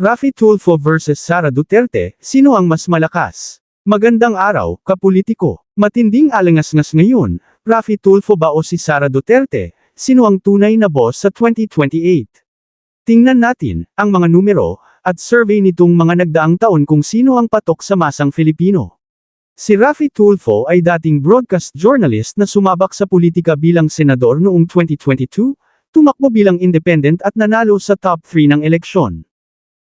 Raffy Tulfo vs Sara Duterte, sino ang mas malakas? Magandang araw, kapolitiko. Matinding alangasngas ngayon, Raffy Tulfo ba o si Sara Duterte? Sino ang tunay na boss sa 2028? Tingnan natin, ang mga numero, at survey nitong mga nagdaang taon kung sino ang patok sa masang Filipino. Si Raffy Tulfo ay dating broadcast journalist na sumabak sa politika bilang senador noong 2022, tumakbo bilang independent at nanalo sa top 3 ng eleksyon.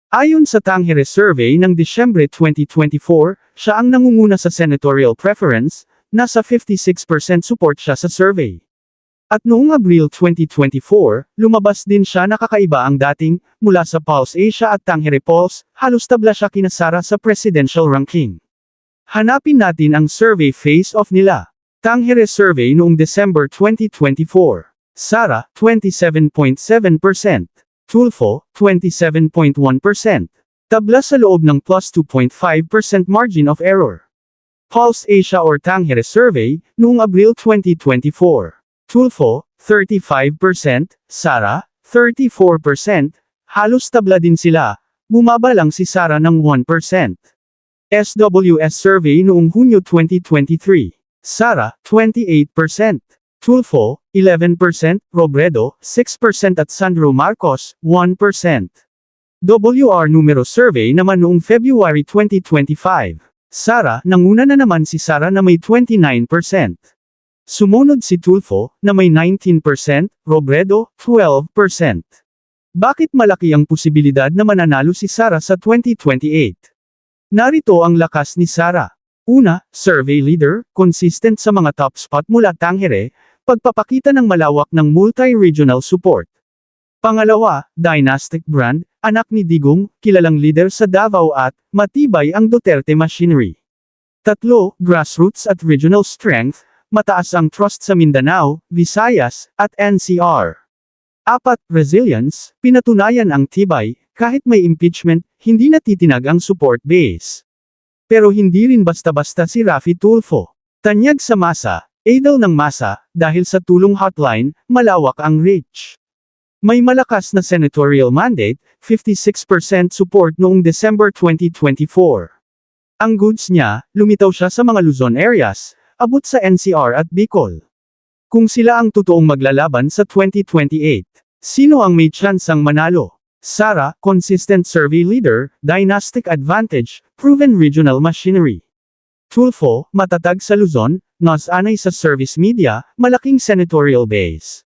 Ayon sa Tangere Survey ng Disyembre 2024, siya ang nangunguna sa senatorial preference, nasa 56% support siya sa survey. At noong Abril 2024, lumabas din siya na kakaiba ang dating, mula sa Pulse Asia at Tangere Pulse, halos tabla siya kina Sara sa presidential ranking. Hanapin natin ang survey face-off nila. Tangere Survey noong December 2024. Sara, 27.7%. Tulfo, 27.1%. Tabla sa loob ng plus 2.5% margin of error. Pulse Asia or Tangere Survey, noong Abril 2024. Tulfo, 35%, Sara, 34%, halos tabla din sila, bumaba lang si Sara ng 1%. SWS Survey noong Hunyo 2023. Sara, 28%. Tulfo, 11%, Robredo, 6% at Sandro Marcos, 1%. WR Numero Survey naman noong February 2025. Sara, nanguna na naman si Sara na may 29%. Sumunod si Tulfo, na may 19%, Robredo, 12%. Bakit malaki ang posibilidad na mananalo si Sara sa 2028? Narito ang lakas ni Sara. Una, survey leader, consistent sa mga top spot mula Tangere, pagpapakita ng malawak ng multi-regional support. Pangalawa, dynastic brand, anak ni Digong, kilalang leader sa Davao at, matibay ang Duterte machinery. Tatlo, grassroots at regional strength, mataas ang trust sa Mindanao, Visayas, at NCR. Apat, resilience, pinatunayan ang tibay, kahit may impeachment, hindi natitinag ang support base. Pero hindi rin basta-basta si Raffy Tulfo. Tanyag sa masa, idol ng masa, dahil sa tulong hotline, malawak ang reach. May malakas na senatorial mandate, 56% support noong December 2024. Ang goods niya, lumitaw siya sa mga Luzon areas, abot sa NCR at Bicol. Kung sila ang totoong maglalaban sa 2028, sino ang may tsansang manalo? Sara, consistent survey leader, dynastic advantage, proven regional machinery. Tulfo, matatag sa Luzon, nasanay sa service media, malaking senatorial base.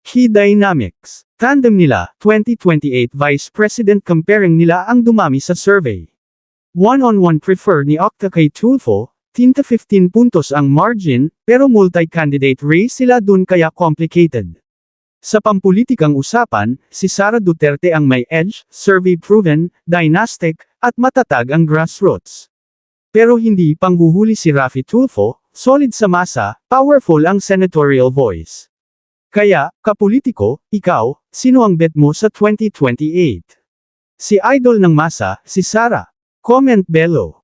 Key dynamics. Tandem nila, 2028 Vice President comparing nila ang dumami sa survey. One-on-one prefer ni Octa kay Tulfo, 10 to 15 puntos ang margin, pero multi-candidate race sila dun kaya complicated. Sa pampulitikang usapan, si Sara Duterte ang may edge, survey proven, dynastic, at matatag ang grassroots. Pero hindi panghuhuli si Raffy Tulfo, solid sa masa, powerful ang senatorial voice. Kaya, kapolitiko, ikaw, sino ang bet mo sa 2028? Si idol ng masa, si Sara. Comment below.